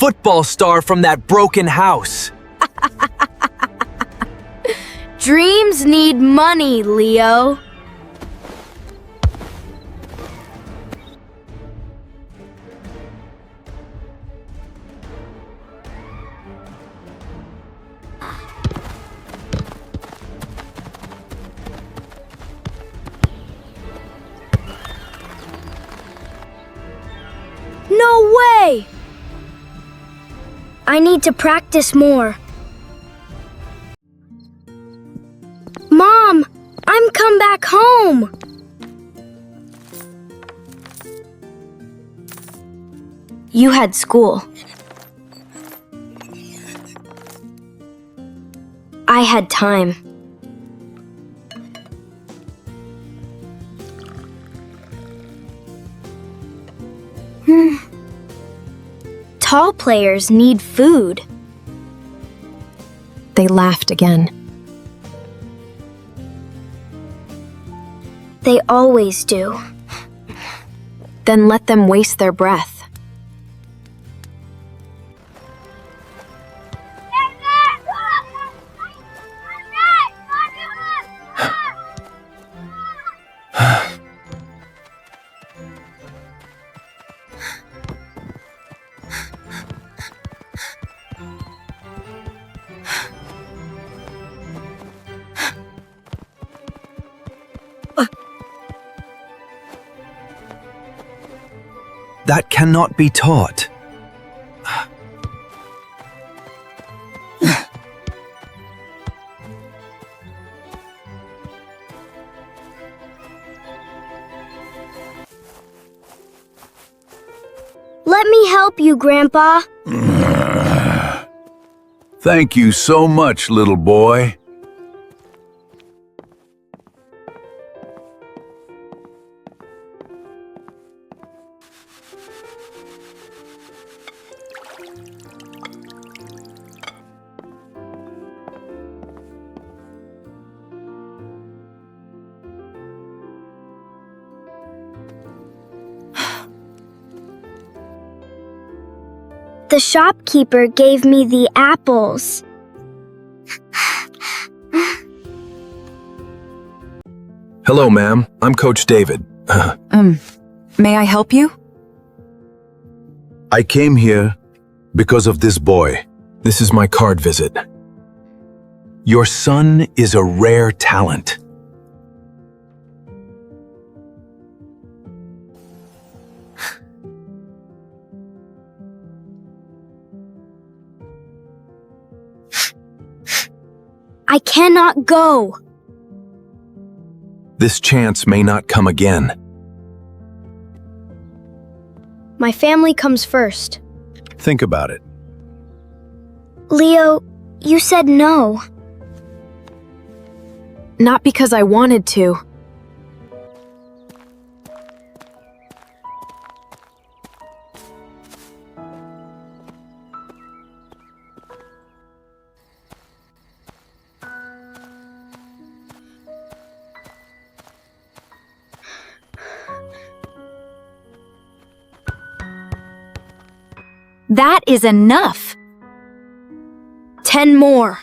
football star from that broken house. Dreams need money, Leo. No way! I need to practice more. Mom, I'm come back home. You had school. I had time. Tall players need food. They laughed again. They always do. Then let them waste their breath. That cannot be taught. Let me help you, Grandpa. Thank you so much, little boy. The shopkeeper gave me the apples. Hello, ma'am. I'm Coach David. May I help you? I came here because of this boy. This is my card visit. Your son is a rare talent. I cannot go. This chance may not come again. My family comes first. Think about it. Leo, you said no. Not because I wanted to. That is enough. 10 more.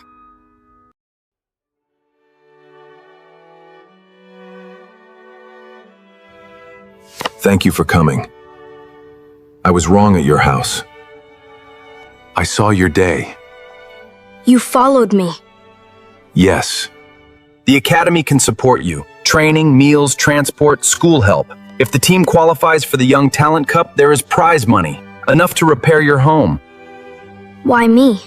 Thank you for coming. I was wrong at your house. I saw your day. You followed me. Yes. The Academy can support you. Training, meals, transport, school help. If the team qualifies for the Young Talent Cup, there is prize money. Enough to repair your home. Why me?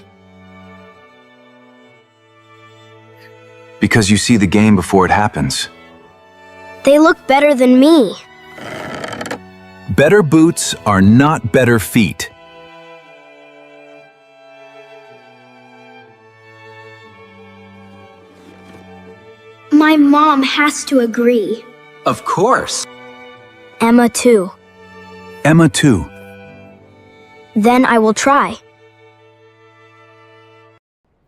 Because you see the game before it happens. They look better than me. Better boots are not better feet. My mom has to agree. Of course. Emma too. Emma too. Then I will try.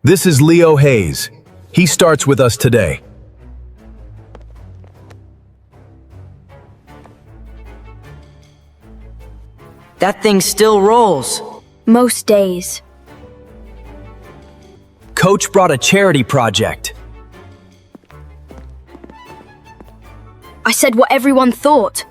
This is Leo Hayes. He starts with us today. That thing still rolls. Most days. Coach brought a charity project. I said what everyone thought.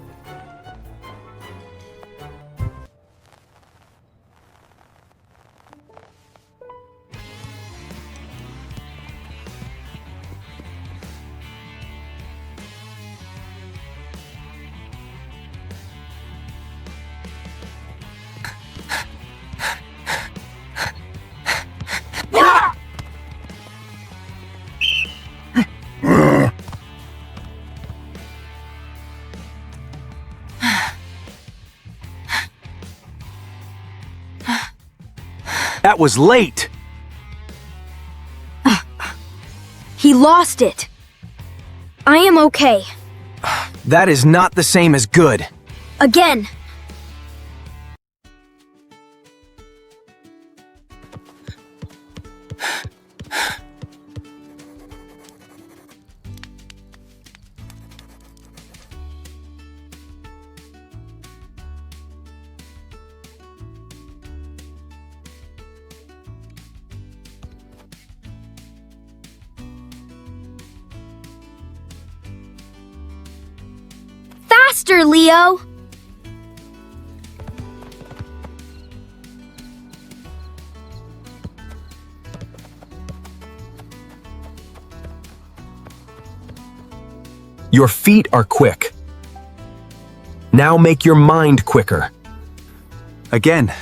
That was late. He lost it. I am okay. That is not the same as good. Again. Faster, Leo! Your feet are quick. Now make your mind quicker. Again.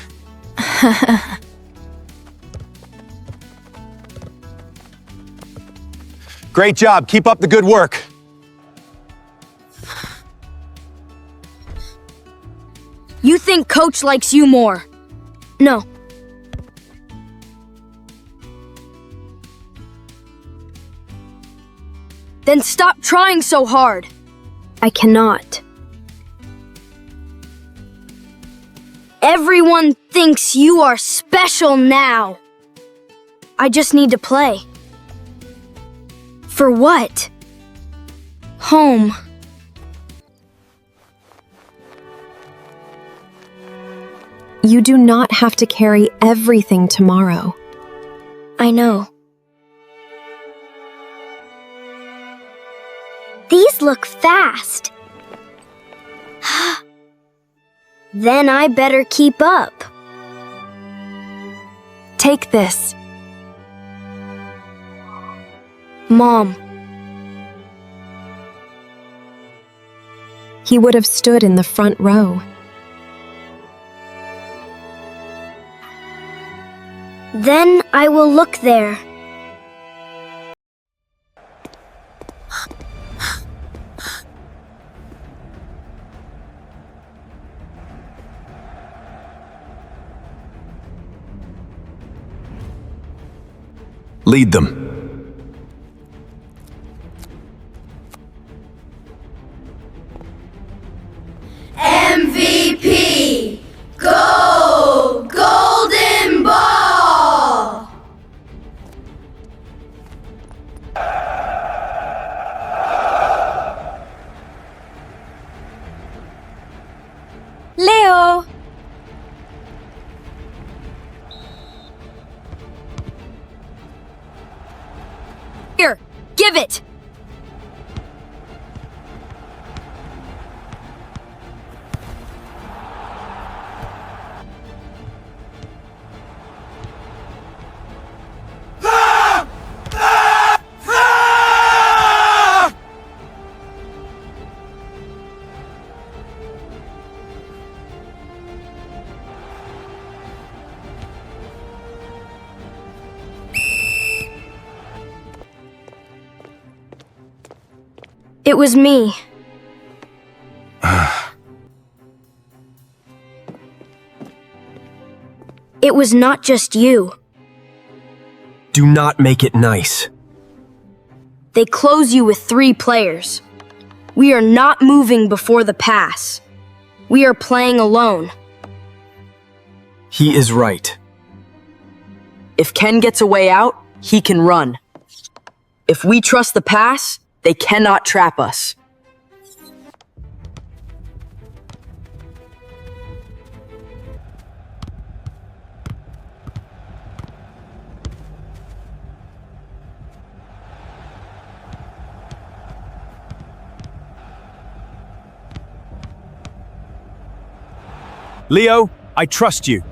Great job. Keep up the good work. You think Coach likes you more. No. Then stop trying so hard. I cannot. Everyone thinks you are special now. I just need to play. For what? Home. You do not have to carry everything tomorrow. I know. These look fast. Then I better keep up. Take this. Mom. He would have stood in the front row. Then I will look there. Lead them. MVP! Go! Golden Ball! Leo! Here, give it! It was me. It was not just you. Do not make it nice. They close you with 3 players. We are not moving before the pass. We are playing alone. He is right. If Ken gets a way out, he can run. If we trust the pass, they cannot trap us. Leo, I trust you.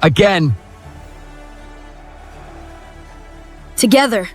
Again. Together.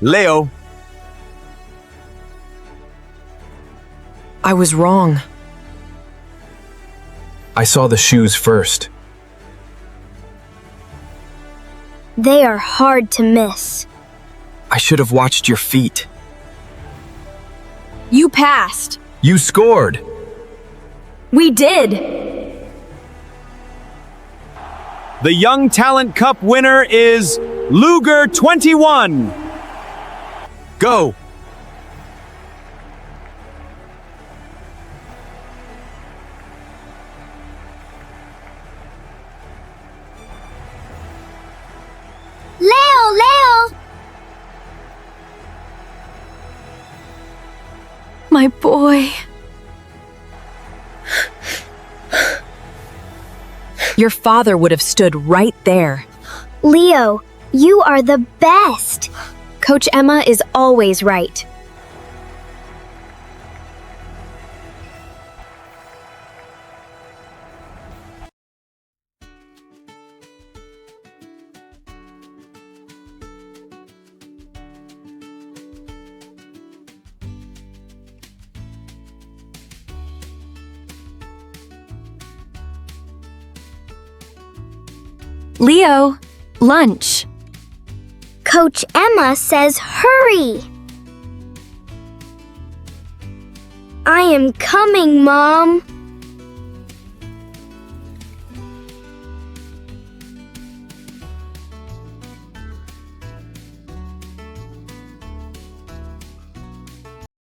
Leo, I was wrong. I saw the shoes first. They are hard to miss. I should have watched your feet. You passed. You scored! We did. the Young Talent Cup winner is Luger 21. Go! Leo! My boy. Your father would have stood right there. Leo, you are the best. Coach Emma is always right. Leo, lunch. Coach Emma says hurry. I am coming, Mom.